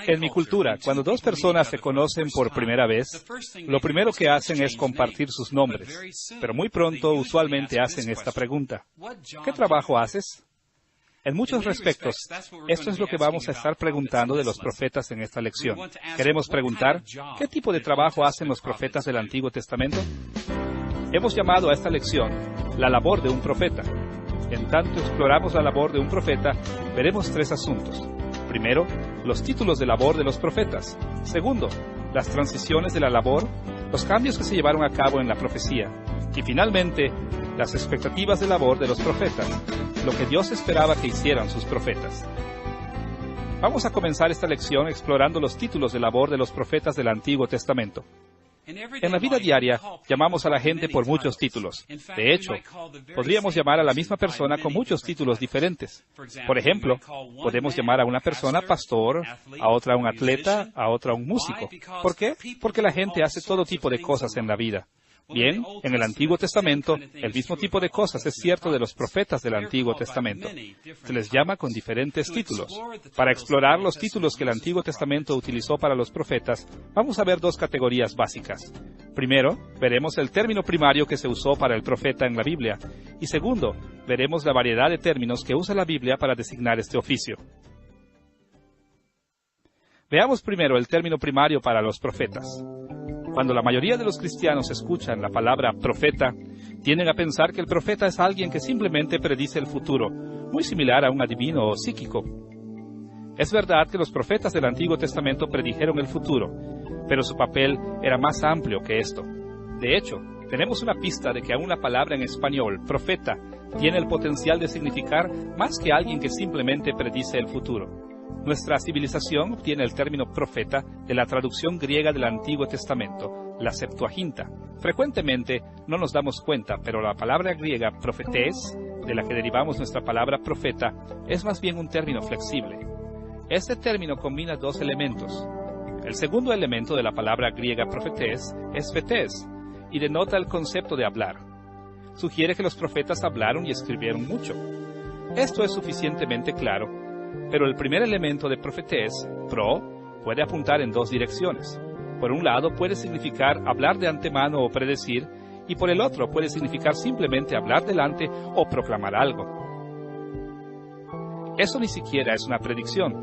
En mi cultura, cuando dos personas se conocen por primera vez, lo primero que hacen es compartir sus nombres. Pero muy pronto, usualmente hacen esta pregunta: ¿qué trabajo haces? En muchos respectos, esto es lo que vamos a estar preguntando de los profetas en esta lección. Queremos preguntar, ¿qué tipo de trabajo hacen los profetas del Antiguo Testamento? Hemos llamado a esta lección la labor de un profeta. En tanto exploramos la labor de un profeta, veremos tres asuntos. Primero, los títulos de labor de los profetas. Segundo, las transiciones de la labor, los cambios que se llevaron a cabo en la profecía. Y finalmente, las expectativas de labor de los profetas, lo que Dios esperaba que hicieran sus profetas. Vamos a comenzar esta lección explorando los títulos de labor de los profetas del Antiguo Testamento. En la vida diaria, llamamos a la gente por muchos títulos. De hecho, podríamos llamar a la misma persona con muchos títulos diferentes. Por ejemplo, podemos llamar a una persona pastor, a otra un atleta, a otra un músico. ¿Por qué? Porque la gente hace todo tipo de cosas en la vida. Bien, en el Antiguo Testamento, el mismo tipo de cosas es cierto de los profetas del Antiguo Testamento. Se les llama con diferentes títulos. Para explorar los títulos que el Antiguo Testamento utilizó para los profetas, vamos a ver dos categorías básicas. Primero, veremos el término primario que se usó para el profeta en la Biblia. Y segundo, veremos la variedad de términos que usa la Biblia para designar este oficio. Veamos primero el término primario para los profetas. Cuando la mayoría de los cristianos escuchan la palabra profeta, tienden a pensar que el profeta es alguien que simplemente predice el futuro, muy similar a un adivino o psíquico. Es verdad que los profetas del Antiguo Testamento predijeron el futuro, pero su papel era más amplio que esto. De hecho, tenemos una pista de que aún la palabra en español, profeta, tiene el potencial de significar más que alguien que simplemente predice el futuro. Nuestra civilización obtiene el término profeta de la traducción griega del Antiguo Testamento, la Septuaginta. Frecuentemente no nos damos cuenta, pero la palabra griega profetés, de la que derivamos nuestra palabra profeta, es más bien un término flexible. Este término combina dos elementos. El segundo elemento de la palabra griega profetés es fetés, y denota el concepto de hablar. Sugiere que los profetas hablaron y escribieron mucho. Esto es suficientemente claro. Pero el primer elemento de profetés, pro, puede apuntar en dos direcciones. Por un lado puede significar hablar de antemano o predecir, y por el otro puede significar simplemente hablar delante o proclamar algo. Eso ni siquiera es una predicción.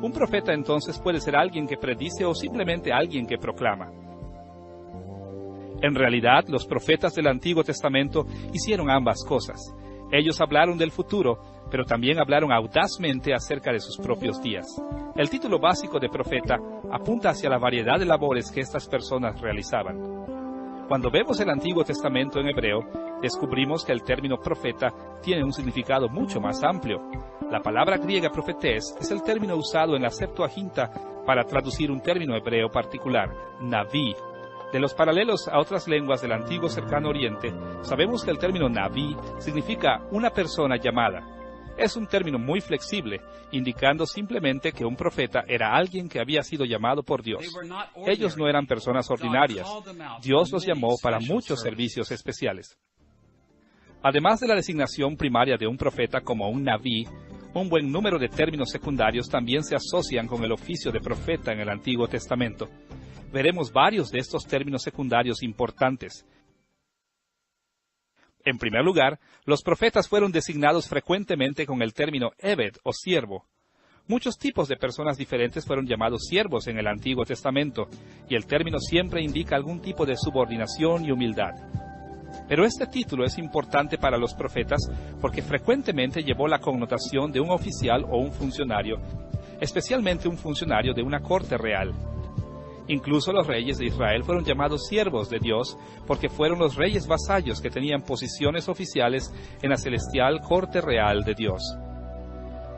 Un profeta entonces puede ser alguien que predice o simplemente alguien que proclama. En realidad, los profetas del Antiguo Testamento hicieron ambas cosas. Ellos hablaron del futuro, pero también hablaron audazmente acerca de sus propios días. El título básico de profeta apunta hacia la variedad de labores que estas personas realizaban. Cuando vemos el Antiguo Testamento en hebreo, descubrimos que el término profeta tiene un significado mucho más amplio. La palabra griega profetés es el término usado en la Septuaginta para traducir un término hebreo particular, naví. De los paralelos a otras lenguas del antiguo Cercano Oriente, sabemos que el término naví significa una persona llamada. Es un término muy flexible, indicando simplemente que un profeta era alguien que había sido llamado por Dios. Ellos no eran personas ordinarias. Dios los llamó para muchos servicios especiales. Además de la designación primaria de un profeta como un naví, un buen número de términos secundarios también se asocian con el oficio de profeta en el Antiguo Testamento. Veremos varios de estos términos secundarios importantes. En primer lugar, los profetas fueron designados frecuentemente con el término Eved o siervo. Muchos tipos de personas diferentes fueron llamados siervos en el Antiguo Testamento, y el término siempre indica algún tipo de subordinación y humildad. Pero este título es importante para los profetas porque frecuentemente llevó la connotación de un oficial o un funcionario, especialmente un funcionario de una corte real. Incluso los reyes de Israel fueron llamados siervos de Dios porque fueron los reyes vasallos que tenían posiciones oficiales en la celestial corte real de Dios.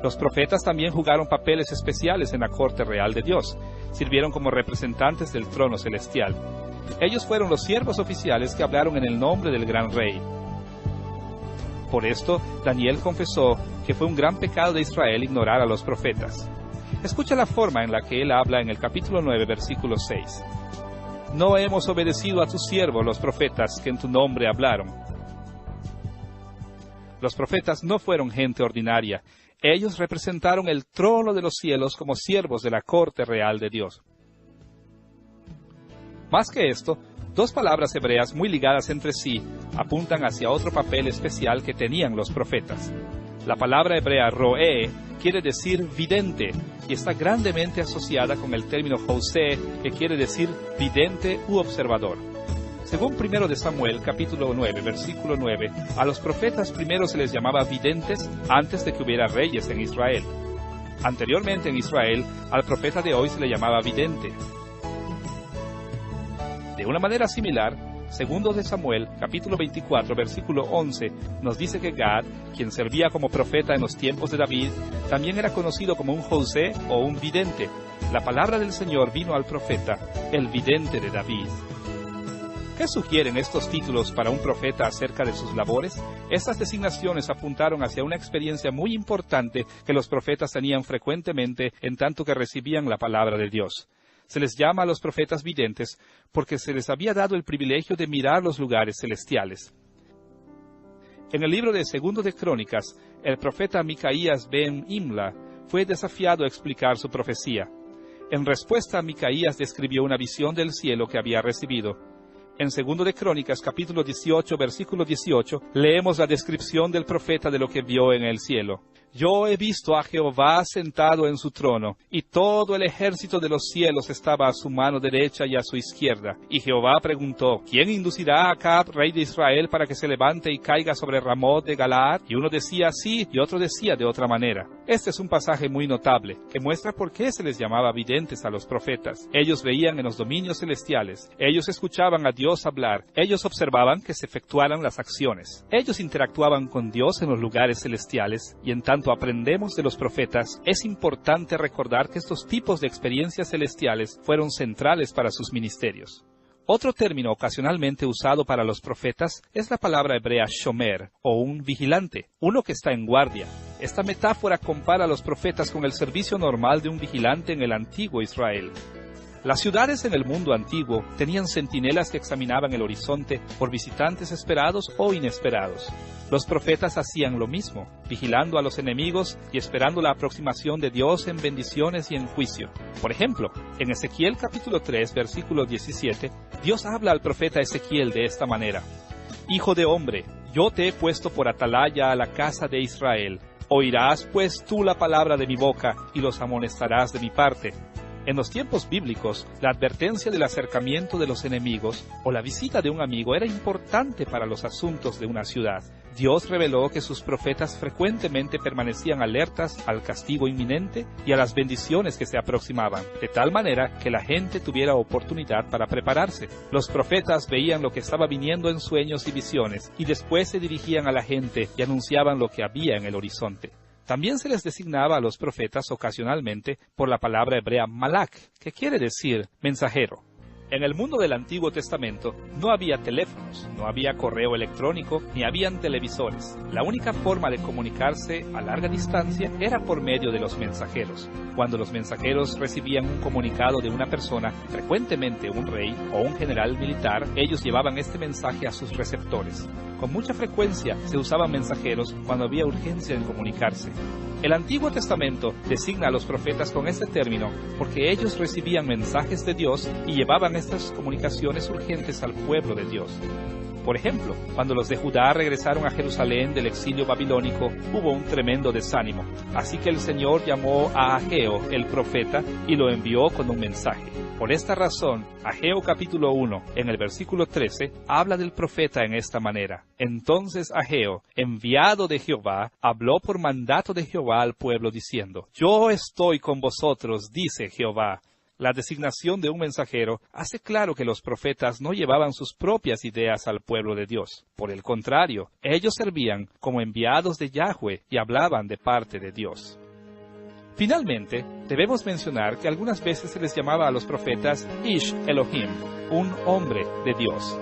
Los profetas también jugaron papeles especiales en la corte real de Dios. Sirvieron como representantes del trono celestial. Ellos fueron los siervos oficiales que hablaron en el nombre del gran rey. Por esto, Daniel confesó que fue un gran pecado de Israel ignorar a los profetas. Escucha la forma en la que él habla en el capítulo 9, versículo 6. No hemos obedecido a tus siervos los profetas que en tu nombre hablaron. Los profetas no fueron gente ordinaria. Ellos representaron el trono de los cielos como siervos de la corte real de Dios. Más que esto, dos palabras hebreas muy ligadas entre sí apuntan hacia otro papel especial que tenían los profetas. La palabra hebrea roé quiere decir vidente y está grandemente asociada con el término josé, que quiere decir vidente u observador. Según 1 de Samuel, capítulo 9, versículo 9, a los profetas primero se les llamaba videntes antes de que hubiera reyes en Israel. Anteriormente en Israel, al profeta de hoy se le llamaba vidente. De una manera similar, 2 de Samuel, capítulo 24, versículo 11, nos dice que Gad, quien servía como profeta en los tiempos de David, también era conocido como un José o un vidente. La palabra del Señor vino al profeta, el vidente de David. ¿Qué sugieren estos títulos para un profeta acerca de sus labores? Estas designaciones apuntaron hacia una experiencia muy importante que los profetas tenían frecuentemente en tanto que recibían la palabra de Dios. Se les llama a los profetas videntes porque se les había dado el privilegio de mirar los lugares celestiales. En el libro de 2 de Crónicas, el profeta Micaías ben Imla fue desafiado a explicar su profecía. En respuesta, Micaías describió una visión del cielo que había recibido. En 2 de Crónicas, capítulo 18, versículo 18, leemos la descripción del profeta de lo que vio en el cielo. Yo he visto a Jehová sentado en su trono, y todo el ejército de los cielos estaba a su mano derecha y a su izquierda. Y Jehová preguntó, ¿quién inducirá a Acab, rey de Israel, para que se levante y caiga sobre Ramot de Galaad? Y uno decía así, y otro decía de otra manera. Este es un pasaje muy notable, que muestra por qué se les llamaba videntes a los profetas. Ellos veían en los dominios celestiales, ellos escuchaban a Dios hablar, ellos observaban que se efectuaran las acciones. Ellos interactuaban con Dios en los lugares celestiales, y en tanto aprendemos de los profetas, es importante recordar que estos tipos de experiencias celestiales fueron centrales para sus ministerios. Otro término ocasionalmente usado para los profetas es la palabra hebrea shomer, o un vigilante, uno que está en guardia. Esta metáfora compara a los profetas con el servicio normal de un vigilante en el antiguo Israel. Las ciudades en el mundo antiguo tenían centinelas que examinaban el horizonte por visitantes esperados o inesperados. Los profetas hacían lo mismo, vigilando a los enemigos y esperando la aproximación de Dios en bendiciones y en juicio. Por ejemplo, en Ezequiel capítulo 3, versículo 17, Dios habla al profeta Ezequiel de esta manera. Hijo de hombre, yo te he puesto por atalaya a la casa de Israel. Oirás pues tú la palabra de mi boca y los amonestarás de mi parte. En los tiempos bíblicos, la advertencia del acercamiento de los enemigos o la visita de un amigo era importante para los asuntos de una ciudad. Dios reveló que sus profetas frecuentemente permanecían alertas al castigo inminente y a las bendiciones que se aproximaban, de tal manera que la gente tuviera oportunidad para prepararse. Los profetas veían lo que estaba viniendo en sueños y visiones, y después se dirigían a la gente y anunciaban lo que había en el horizonte. También se les designaba a los profetas ocasionalmente por la palabra hebrea malak, que quiere decir mensajero. En el mundo del Antiguo Testamento no había teléfonos, no había correo electrónico, ni habían televisores. La única forma de comunicarse a larga distancia era por medio de los mensajeros. Cuando los mensajeros recibían un comunicado de una persona, frecuentemente un rey o un general militar, ellos llevaban este mensaje a sus receptores. Con mucha frecuencia se usaban mensajeros cuando había urgencia en comunicarse. El Antiguo Testamento designa a los profetas con este término porque ellos recibían mensajes de Dios y llevaban estas comunicaciones urgentes al pueblo de Dios. Por ejemplo, cuando los de Judá regresaron a Jerusalén del exilio babilónico, hubo un tremendo desánimo. Así que el Señor llamó a Ageo, el profeta, y lo envió con un mensaje. Por esta razón, Ageo capítulo 1, en el versículo 13, habla del profeta en esta manera. Entonces Ageo, enviado de Jehová, habló por mandato de Jehová al pueblo diciendo, Yo estoy con vosotros, dice Jehová. La designación de un mensajero hace claro que los profetas no llevaban sus propias ideas al pueblo de Dios. Por el contrario, ellos servían como enviados de Yahweh y hablaban de parte de Dios. Finalmente, debemos mencionar que algunas veces se les llamaba a los profetas Ish Elohim, un hombre de Dios.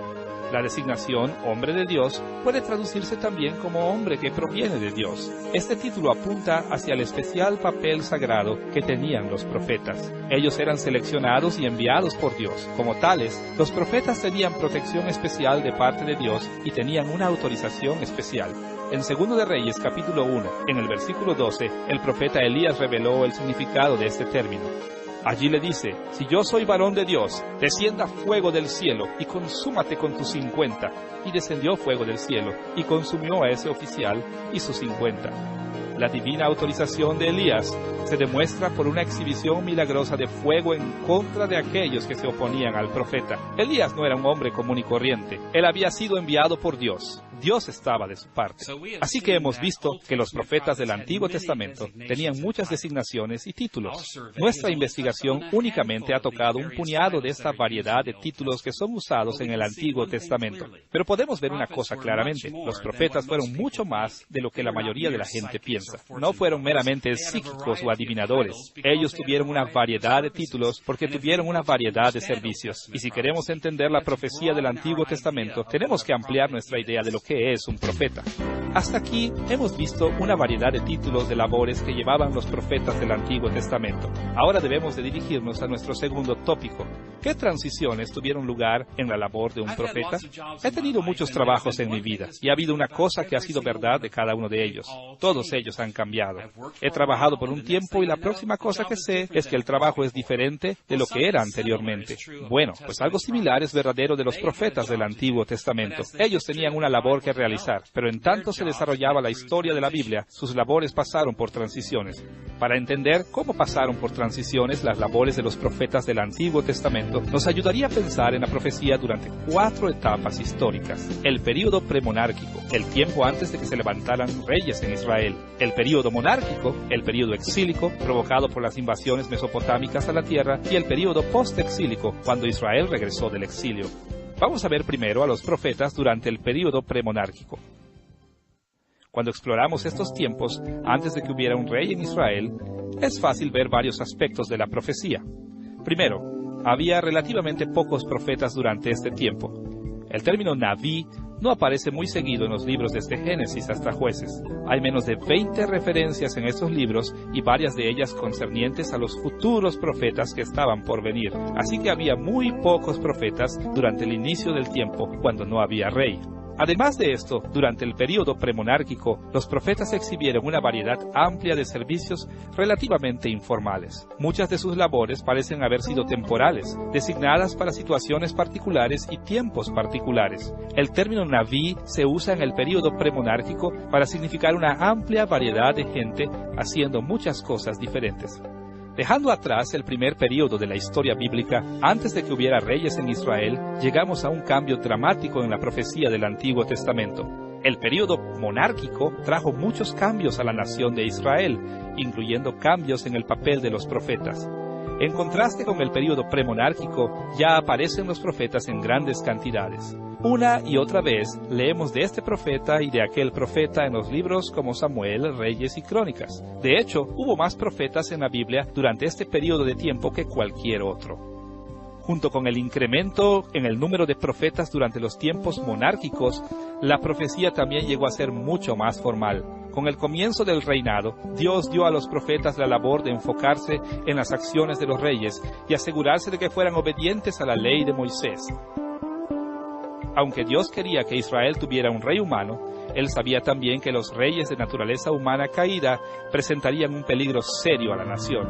La designación hombre de Dios puede traducirse también como hombre que proviene de Dios. Este título apunta hacia el especial papel sagrado que tenían los profetas. Ellos eran seleccionados y enviados por Dios. Como tales, los profetas tenían protección especial de parte de Dios y tenían una autorización especial. En 2 de Reyes, capítulo 1, en el versículo 12, el profeta Elías reveló el significado de este término. Allí le dice, si yo soy varón de Dios, descienda fuego del cielo y consúmate con tus 50. Y descendió fuego del cielo y consumió a ese oficial y sus 50. La divina autorización de Elías se demuestra por una exhibición milagrosa de fuego en contra de aquellos que se oponían al profeta. Elías no era un hombre común y corriente. Él había sido enviado por Dios. Dios estaba de su parte. Así que hemos visto que los profetas del Antiguo Testamento tenían muchas designaciones y títulos. Nuestra investigación únicamente ha tocado un puñado de esta variedad de títulos que son usados en el Antiguo Testamento. Pero podemos ver una cosa claramente. Los profetas fueron mucho más de lo que la mayoría de la gente piensa. No fueron meramente psíquicos o adivinadores. Ellos tuvieron una variedad de títulos porque tuvieron una variedad de servicios. Y si queremos entender la profecía del Antiguo Testamento, tenemos que ampliar nuestra idea de lo que es un profeta. Hasta aquí hemos visto una variedad de títulos de labores que llevaban los profetas del Antiguo Testamento. Ahora debemos de dirigirnos a nuestro segundo tópico. ¿Qué transiciones tuvieron lugar en la labor de un profeta? He tenido muchos trabajos en mi vida y ha habido una cosa que ha sido verdad de cada uno de ellos. Todos ellos han cambiado. He trabajado por un tiempo y la próxima cosa que sé es que el trabajo es diferente de lo que era anteriormente. Bueno, pues algo similar es verdadero de los profetas del Antiguo Testamento. Ellos tenían una labor que realizar, pero en tanto se desarrollaba la historia de la Biblia, sus labores pasaron por transiciones. Para entender cómo pasaron por transiciones las labores de los profetas del Antiguo Testamento, nos ayudaría a pensar en la profecía durante 4 etapas históricas. El período premonárquico, el tiempo antes de que se levantaran reyes en Israel. El período monárquico, el período exílico, provocado por las invasiones mesopotámicas a la tierra, y el período post-exílico, cuando Israel regresó del exilio. Vamos a ver primero a los profetas durante el período premonárquico. Cuando exploramos estos tiempos, antes de que hubiera un rey en Israel, es fácil ver varios aspectos de la profecía. Primero, había relativamente pocos profetas durante este tiempo. El término Naví no aparece muy seguido en los libros desde Génesis hasta Jueces. Hay menos de 20 referencias en estos libros y varias de ellas concernientes a los futuros profetas que estaban por venir. Así que había muy pocos profetas durante el inicio del tiempo, cuando no había rey. Además de esto, durante el período premonárquico, los profetas exhibieron una variedad amplia de servicios relativamente informales. Muchas de sus labores parecen haber sido temporales, designadas para situaciones particulares y tiempos particulares. El término Naví se usa en el período premonárquico para significar una amplia variedad de gente haciendo muchas cosas diferentes. Dejando atrás el primer período de la historia bíblica, antes de que hubiera reyes en Israel, llegamos a un cambio dramático en la profecía del Antiguo Testamento. El período monárquico trajo muchos cambios a la nación de Israel, incluyendo cambios en el papel de los profetas. En contraste con el período premonárquico, ya aparecen los profetas en grandes cantidades. Una y otra vez leemos de este profeta y de aquel profeta en los libros como Samuel, Reyes y Crónicas. De hecho, hubo más profetas en la Biblia durante este periodo de tiempo que cualquier otro. Junto con el incremento en el número de profetas durante los tiempos monárquicos, la profecía también llegó a ser mucho más formal. Con el comienzo del reinado, Dios dio a los profetas la labor de enfocarse en las acciones de los reyes y asegurarse de que fueran obedientes a la ley de Moisés. Aunque Dios quería que Israel tuviera un rey humano, Él sabía también que los reyes de naturaleza humana caída presentarían un peligro serio a la nación.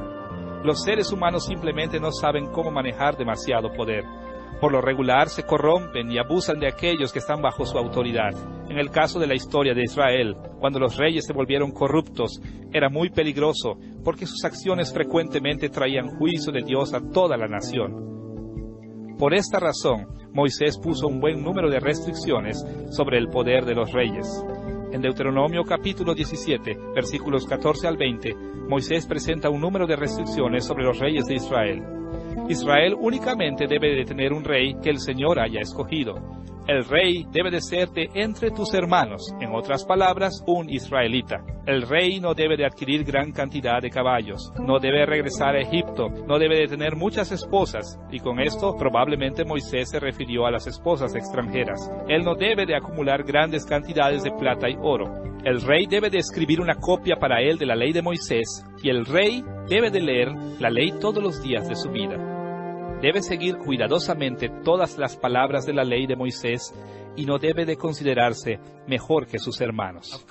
Los seres humanos simplemente no saben cómo manejar demasiado poder. Por lo regular se corrompen y abusan de aquellos que están bajo su autoridad. En el caso de la historia de Israel, cuando los reyes se volvieron corruptos, era muy peligroso porque sus acciones frecuentemente traían juicio de Dios a toda la nación. Por esta razón, Moisés puso un buen número de restricciones sobre el poder de los reyes. En Deuteronomio capítulo 17, versículos 14 al 20, Moisés presenta un número de restricciones sobre los reyes de Israel. Israel únicamente debe de tener un rey que el Señor haya escogido. El rey debe de ser de entre tus hermanos, en otras palabras, un israelita. El rey no debe de adquirir gran cantidad de caballos, no debe regresar a Egipto, no debe de tener muchas esposas, y con esto probablemente Moisés se refirió a las esposas extranjeras. Él no debe de acumular grandes cantidades de plata y oro. El rey debe de escribir una copia para él de la ley de Moisés, y el rey debe de leer la ley todos los días de su vida. Debe seguir cuidadosamente todas las palabras de la ley de Moisés y no debe de considerarse mejor que sus hermanos.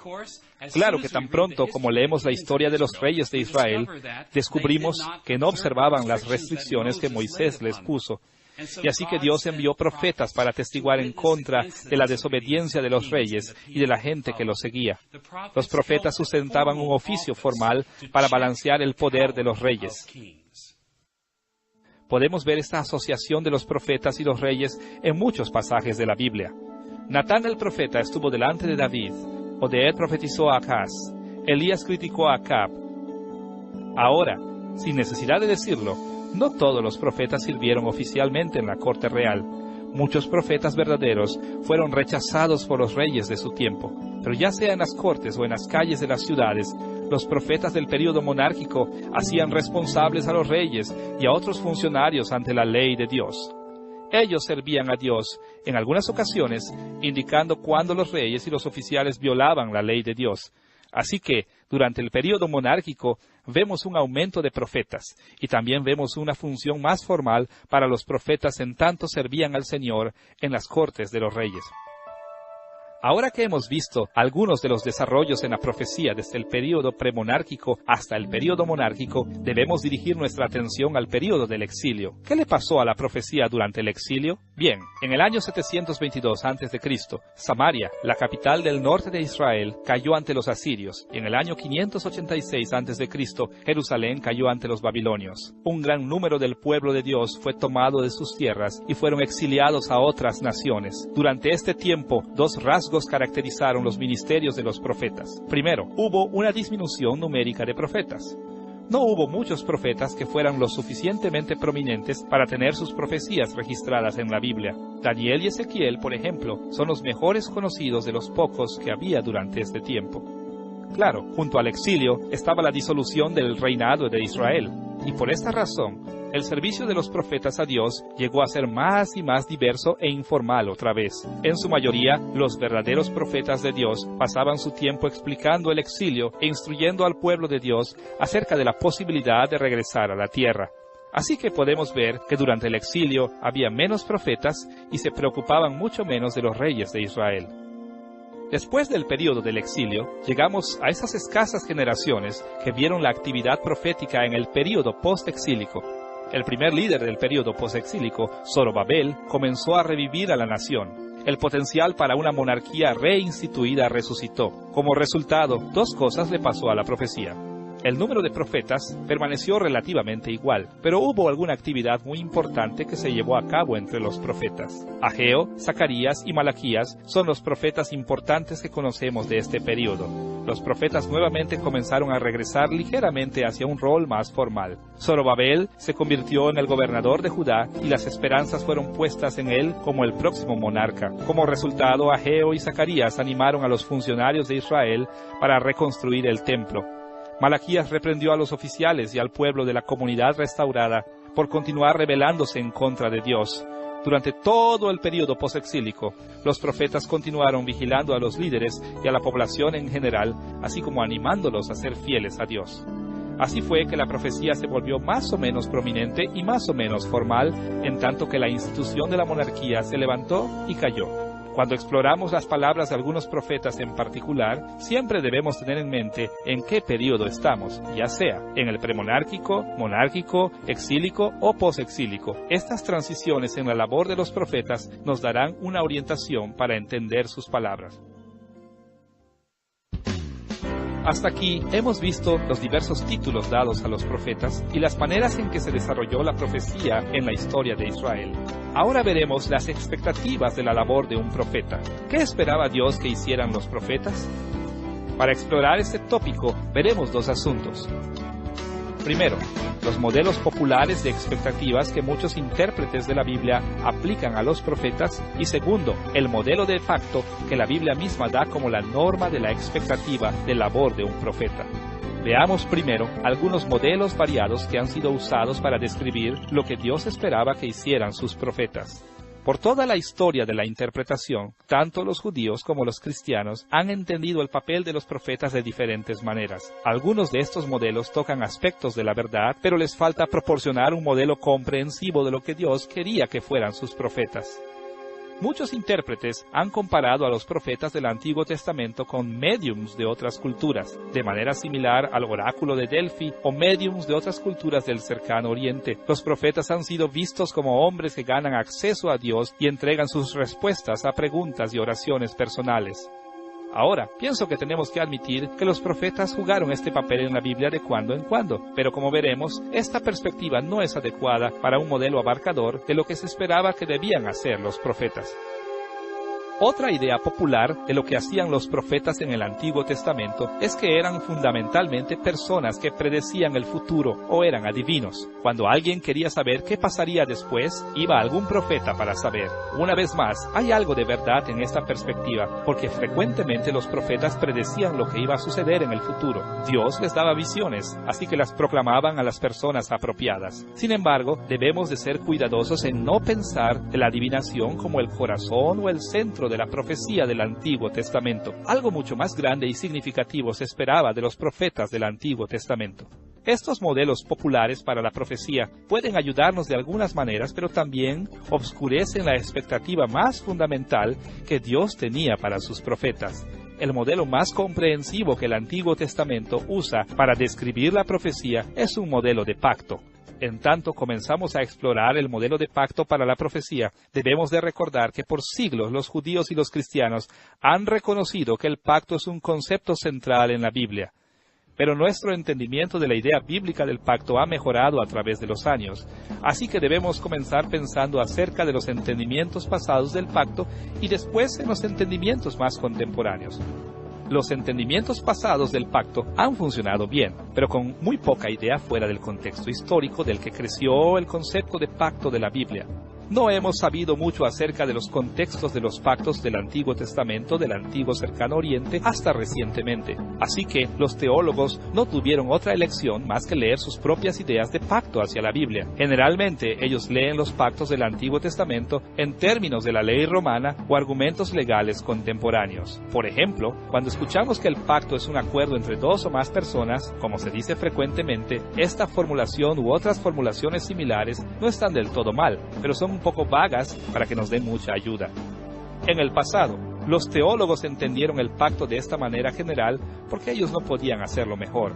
Claro que tan pronto como leemos la historia de los reyes de Israel, descubrimos que no observaban las restricciones que Moisés les puso. Y así que Dios envió profetas para atestiguar en contra de la desobediencia de los reyes y de la gente que los seguía. Los profetas sustentaban un oficio formal para balancear el poder de los reyes. Podemos ver esta asociación de los profetas y los reyes en muchos pasajes de la Biblia. Natán el profeta estuvo delante de David, Oded profetizó a Acaz, Elías criticó a Acab. Ahora, sin necesidad de decirlo, no todos los profetas sirvieron oficialmente en la corte real. Muchos profetas verdaderos fueron rechazados por los reyes de su tiempo, pero ya sea en las cortes o en las calles de las ciudades, los profetas del período monárquico hacían responsables a los reyes y a otros funcionarios ante la ley de Dios. Ellos servían a Dios, en algunas ocasiones, indicando cuándo los reyes y los oficiales violaban la ley de Dios. Así que, durante el período monárquico, vemos un aumento de profetas, y también vemos una función más formal para los profetas en tanto servían al Señor en las cortes de los reyes. Ahora que hemos visto algunos de los desarrollos en la profecía desde el período premonárquico hasta el período monárquico, debemos dirigir nuestra atención al período del exilio. ¿Qué le pasó a la profecía durante el exilio? Bien, en el año 722 a.C., Samaria, la capital del norte de Israel, cayó ante los asirios, y en el año 586 a.C., Jerusalén cayó ante los babilonios. Un gran número del pueblo de Dios fue tomado de sus tierras y fueron exiliados a otras naciones. Durante este tiempo, dos rasgos caracterizaron los ministerios de los profetas. Primero, hubo una disminución numérica de profetas. No hubo muchos profetas que fueran lo suficientemente prominentes para tener sus profecías registradas en la Biblia. Daniel y Ezequiel, por ejemplo, son los mejores conocidos de los pocos que había durante este tiempo. Claro, junto al exilio estaba la disolución del reinado de Israel, y por esta razón, el servicio de los profetas a Dios llegó a ser más y más diverso e informal otra vez. En su mayoría, los verdaderos profetas de Dios pasaban su tiempo explicando el exilio e instruyendo al pueblo de Dios acerca de la posibilidad de regresar a la tierra. Así que podemos ver que durante el exilio había menos profetas y se preocupaban mucho menos de los reyes de Israel. Después del período del exilio, llegamos a esas escasas generaciones que vieron la actividad profética en el período post-exílico. El primer líder del período post-exílico, Zorobabel, comenzó a revivir a la nación. El potencial para una monarquía reinstituida resucitó. Como resultado, dos cosas le pasó a la profecía. El número de profetas permaneció relativamente igual, pero hubo alguna actividad muy importante que se llevó a cabo entre los profetas. Ageo, Zacarías y Malaquías son los profetas importantes que conocemos de este período. Los profetas nuevamente comenzaron a regresar ligeramente hacia un rol más formal. Zorobabel se convirtió en el gobernador de Judá y las esperanzas fueron puestas en él como el próximo monarca. Como resultado, Ageo y Zacarías animaron a los funcionarios de Israel para reconstruir el templo. Malaquías reprendió a los oficiales y al pueblo de la comunidad restaurada por continuar rebelándose en contra de Dios. Durante todo el período posexílico, los profetas continuaron vigilando a los líderes y a la población en general, así como animándolos a ser fieles a Dios. Así fue que la profecía se volvió más o menos prominente y más o menos formal, en tanto que la institución de la monarquía se levantó y cayó. Cuando exploramos las palabras de algunos profetas en particular, siempre debemos tener en mente en qué período estamos, ya sea en el premonárquico, monárquico, exílico o posexílico. Estas transiciones en la labor de los profetas nos darán una orientación para entender sus palabras. Hasta aquí hemos visto los diversos títulos dados a los profetas y las maneras en que se desarrolló la profecía en la historia de Israel. Ahora veremos las expectativas de la labor de un profeta. ¿Qué esperaba Dios que hicieran los profetas? Para explorar este tópico, veremos dos asuntos. Primero, los modelos populares de expectativas que muchos intérpretes de la Biblia aplican a los profetas. Y segundo, el modelo de facto que la Biblia misma da como la norma de la expectativa de labor de un profeta. Veamos primero algunos modelos variados que han sido usados para describir lo que Dios esperaba que hicieran sus profetas. Por toda la historia de la interpretación, tanto los judíos como los cristianos han entendido el papel de los profetas de diferentes maneras. Algunos de estos modelos tocan aspectos de la verdad, pero les falta proporcionar un modelo comprensivo de lo que Dios quería que fueran sus profetas. Muchos intérpretes han comparado a los profetas del Antiguo Testamento con médiums de otras culturas, de manera similar al oráculo de Delfi o médiums de otras culturas del cercano oriente. Los profetas han sido vistos como hombres que ganan acceso a Dios y entregan sus respuestas a preguntas y oraciones personales. Ahora, pienso que tenemos que admitir que los profetas jugaron este papel en la Biblia de cuando en cuando, pero como veremos, esta perspectiva no es adecuada para un modelo abarcador de lo que se esperaba que debían hacer los profetas. Otra idea popular de lo que hacían los profetas en el Antiguo Testamento es que eran fundamentalmente personas que predecían el futuro o eran adivinos. Cuando alguien quería saber qué pasaría después, iba a algún profeta para saber. Una vez más, hay algo de verdad en esta perspectiva, porque frecuentemente los profetas predecían lo que iba a suceder en el futuro. Dios les daba visiones, así que las proclamaban a las personas apropiadas. Sin embargo, debemos de ser cuidadosos en no pensar de la adivinación como el corazón o el centro de la profecía del Antiguo Testamento. Algo mucho más grande y significativo se esperaba de los profetas del Antiguo Testamento. Estos modelos populares para la profecía pueden ayudarnos de algunas maneras, pero también obscurecen la expectativa más fundamental que Dios tenía para sus profetas. El modelo más comprensivo que el Antiguo Testamento usa para describir la profecía es un modelo de pacto. En tanto comenzamos a explorar el modelo de pacto para la profecía, debemos de recordar que por siglos los judíos y los cristianos han reconocido que el pacto es un concepto central en la Biblia. Pero nuestro entendimiento de la idea bíblica del pacto ha mejorado a través de los años, así que debemos comenzar pensando acerca de los entendimientos pasados del pacto y después en los entendimientos más contemporáneos. Los entendimientos pasados del pacto han funcionado bien, pero con muy poca idea fuera del contexto histórico del que creció el concepto de pacto de la Biblia. No hemos sabido mucho acerca de los contextos de los pactos del Antiguo Testamento del Antiguo Cercano Oriente hasta recientemente. Así que los teólogos no tuvieron otra elección más que leer sus propias ideas de pacto hacia la Biblia. Generalmente ellos leen los pactos del Antiguo Testamento en términos de la ley romana o argumentos legales contemporáneos. Por ejemplo, cuando escuchamos que el pacto es un acuerdo entre dos o más personas, como se dice frecuentemente, esta formulación u otras formulaciones similares no están del todo mal, pero son un poco vagas para que nos den mucha ayuda. En el pasado, los teólogos entendieron el pacto de esta manera general porque ellos no podían hacerlo mejor.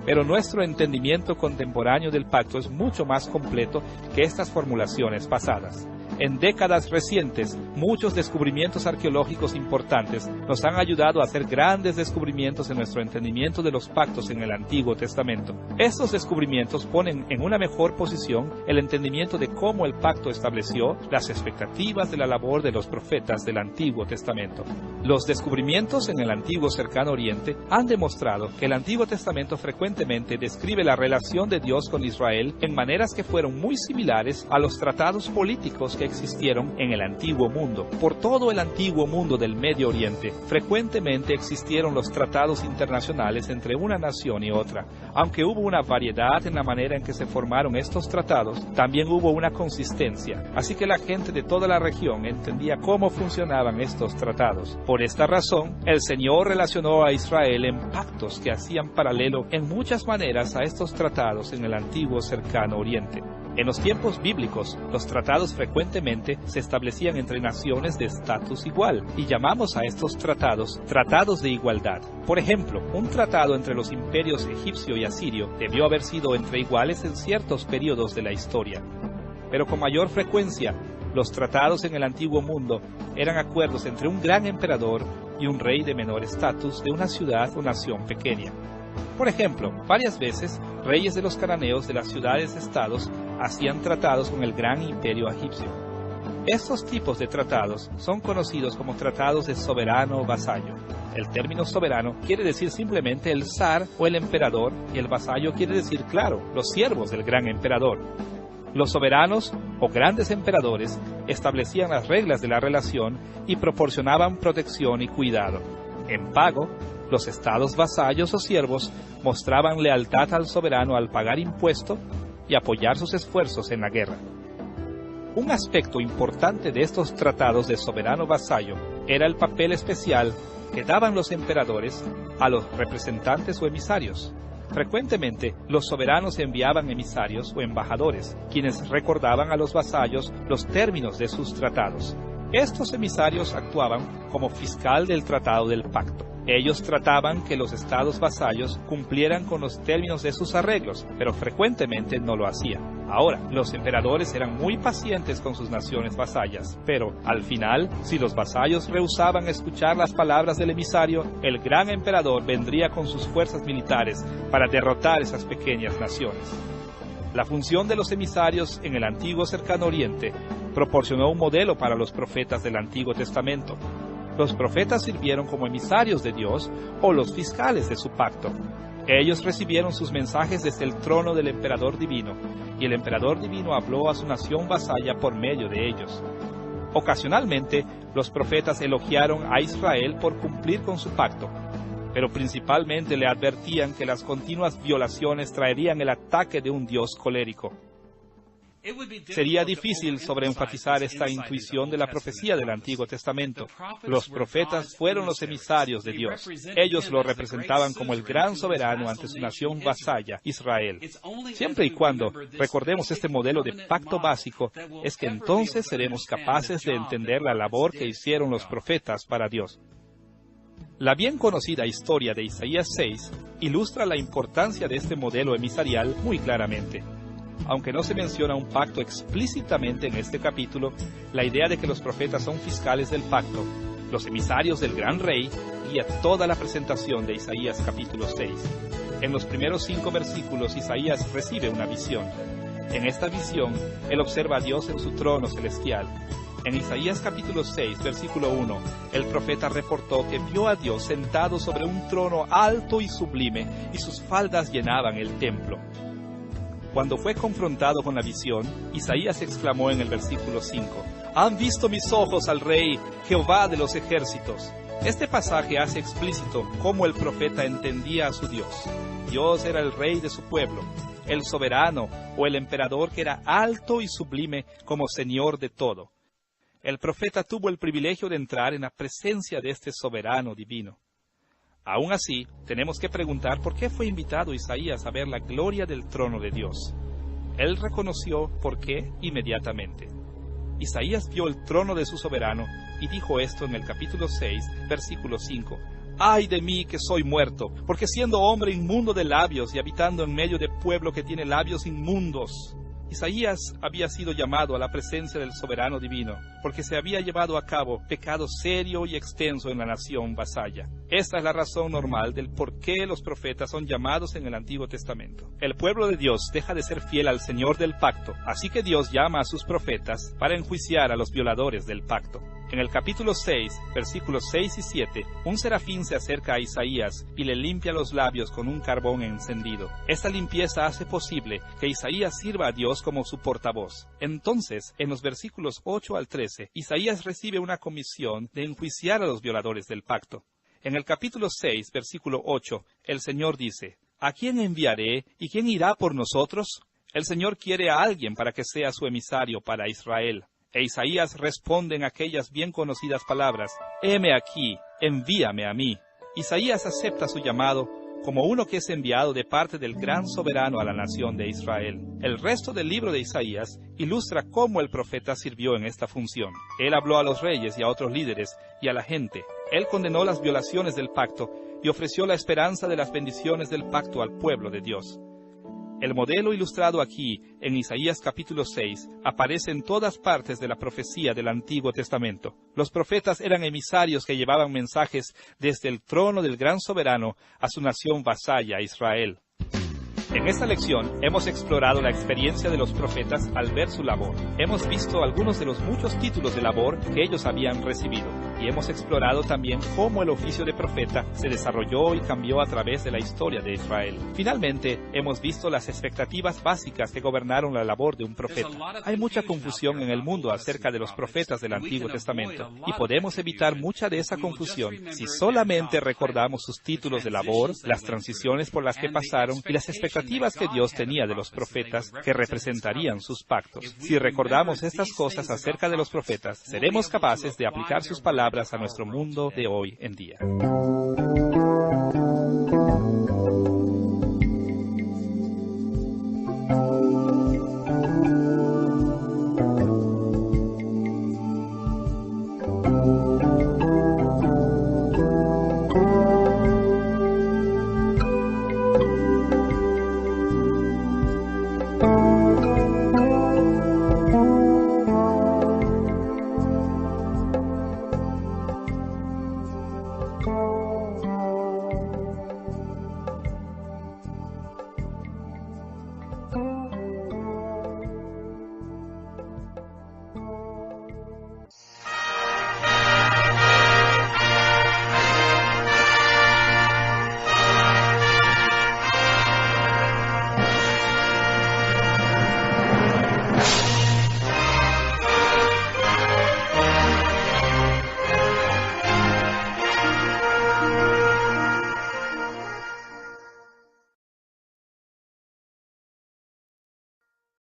Pero nuestro entendimiento contemporáneo del pacto es mucho más completo que estas formulaciones pasadas. En décadas recientes, muchos descubrimientos arqueológicos importantes nos han ayudado a hacer grandes descubrimientos en nuestro entendimiento de los pactos en el Antiguo Testamento. Estos descubrimientos ponen en una mejor posición el entendimiento de cómo el pacto estableció las expectativas de la labor de los profetas del Antiguo Testamento. Los descubrimientos en el Antiguo Cercano Oriente han demostrado que el Antiguo Testamento frecuentemente describe la relación de Dios con Israel en maneras que fueron muy similares a los tratados políticos que existieron en el Antiguo Mundo. Por todo el Antiguo Mundo del Medio Oriente, frecuentemente existieron los tratados internacionales entre una nación y otra. Aunque hubo una variedad en la manera en que se formaron estos tratados, también hubo una consistencia. Así que la gente de toda la región entendía cómo funcionaban estos tratados. Por esta razón, el Señor relacionó a Israel en pactos que hacían paralelo en muchas maneras a estos tratados en el Antiguo Cercano Oriente. En los tiempos bíblicos, los tratados frecuentemente se establecían entre naciones de estatus igual, y llamamos a estos tratados tratados de igualdad. Por ejemplo, un tratado entre los imperios egipcio y asirio debió haber sido entre iguales en ciertos periodos de la historia. Pero con mayor frecuencia, los tratados en el Antiguo Mundo eran acuerdos entre un gran emperador y un rey de menor estatus de una ciudad o nación pequeña. Por ejemplo, varias veces, reyes de los cananeos de las ciudades-estados hacían tratados con el gran imperio egipcio. Estos tipos de tratados son conocidos como tratados de soberano vasallo. El término soberano quiere decir simplemente el zar o el emperador, y el vasallo quiere decir, claro, los siervos del gran emperador. Los soberanos o grandes emperadores establecían las reglas de la relación y proporcionaban protección y cuidado. En pago, los estados vasallos o siervos mostraban lealtad al soberano al pagar impuesto y apoyar sus esfuerzos en la guerra. Un aspecto importante de estos tratados de soberano vasallo era el papel especial que daban los emperadores a los representantes o emisarios. Frecuentemente, los soberanos enviaban emisarios o embajadores, quienes recordaban a los vasallos los términos de sus tratados. Estos emisarios actuaban como fiscal del tratado del pacto. Ellos trataban que los estados vasallos cumplieran con los términos de sus arreglos, pero frecuentemente no lo hacían. Ahora, los emperadores eran muy pacientes con sus naciones vasallas, pero, al final, si los vasallos rehusaban escuchar las palabras del emisario, el gran emperador vendría con sus fuerzas militares para derrotar esas pequeñas naciones. La función de los emisarios en el antiguo Cercano Oriente proporcionó un modelo para los profetas del Antiguo Testamento. Los profetas sirvieron como emisarios de Dios o los fiscales de su pacto. Ellos recibieron sus mensajes desde el trono del emperador divino, y el emperador divino habló a su nación vasalla por medio de ellos. Ocasionalmente, los profetas elogiaron a Israel por cumplir con su pacto, pero principalmente le advertían que las continuas violaciones traerían el ataque de un Dios colérico. Sería difícil sobreenfatizar esta intuición de la profecía del Antiguo Testamento. Los profetas fueron los emisarios de Dios. Ellos lo representaban como el gran soberano ante su nación vasalla, Israel. Siempre y cuando recordemos este modelo de pacto básico, es que entonces seremos capaces de entender la labor que hicieron los profetas para Dios. La bien conocida historia de Isaías 6 ilustra la importancia de este modelo emisarial muy claramente. Aunque no se menciona un pacto explícitamente en este capítulo, la idea de que los profetas son fiscales del pacto, los emisarios del gran rey, guía toda la presentación de Isaías capítulo 6. En los primeros 5 versículos, Isaías recibe una visión. En esta visión, él observa a Dios en su trono celestial. En Isaías capítulo 6, versículo 1, el profeta reportó que vio a Dios sentado sobre un trono alto y sublime, y sus faldas llenaban el templo. Cuando fue confrontado con la visión, Isaías exclamó en el versículo 5, «Han visto mis ojos al Rey, Jehová de los ejércitos». Este pasaje hace explícito cómo el profeta entendía a su Dios. Dios era el Rey de su pueblo, el soberano o el emperador que era alto y sublime como Señor de todo. El profeta tuvo el privilegio de entrar en la presencia de este soberano divino. Aún así, tenemos que preguntar por qué fue invitado Isaías a ver la gloria del trono de Dios. Él reconoció por qué inmediatamente. Isaías vio el trono de su soberano y dijo esto en el capítulo 6, versículo 5. «¡Ay de mí que soy muerto! Porque siendo hombre inmundo de labios y habitando en medio de pueblo que tiene labios inmundos». Isaías había sido llamado a la presencia del soberano divino, porque se había llevado a cabo pecado serio y extenso en la nación vasalla. Esta es la razón normal del por qué los profetas son llamados en el Antiguo Testamento. El pueblo de Dios deja de ser fiel al Señor del pacto, así que Dios llama a sus profetas para enjuiciar a los violadores del pacto. En el capítulo 6, versículos 6 y 7, un serafín se acerca a Isaías y le limpia los labios con un carbón encendido. Esta limpieza hace posible que Isaías sirva a Dios como su portavoz. Entonces, en los versículos 8 al 13, Isaías recibe una comisión de enjuiciar a los violadores del pacto. En el capítulo 6, versículo 8, el Señor dice, «¿A quién enviaré y quién irá por nosotros?» El Señor quiere a alguien para que sea su emisario para Israel. E Isaías responde en aquellas bien conocidas palabras, «Heme aquí, envíame a mí». Isaías acepta su llamado como uno que es enviado de parte del gran soberano a la nación de Israel. El resto del libro de Isaías ilustra cómo el profeta sirvió en esta función. Él habló a los reyes y a otros líderes y a la gente. Él condenó las violaciones del pacto y ofreció la esperanza de las bendiciones del pacto al pueblo de Dios. El modelo ilustrado aquí, en Isaías capítulo 6, aparece en todas partes de la profecía del Antiguo Testamento. Los profetas eran emisarios que llevaban mensajes desde el trono del gran soberano a su nación vasalla, Israel. En esta lección hemos explorado la experiencia de los profetas al ver su labor. Hemos visto algunos de los muchos títulos de labor que ellos habían recibido. Y hemos explorado también cómo el oficio de profeta se desarrolló y cambió a través de la historia de Israel. Finalmente, hemos visto las expectativas básicas que gobernaron la labor de un profeta. Hay mucha confusión en el mundo acerca de los profetas del Antiguo Testamento, y podemos evitar mucha de esa confusión si solamente recordamos sus títulos de labor, las transiciones por las que pasaron y las expectativas que Dios tenía de los profetas que representarían sus pactos. Si recordamos estas cosas acerca de los profetas, seremos capaces de aplicar sus palabras a nuestro mundo de hoy en día.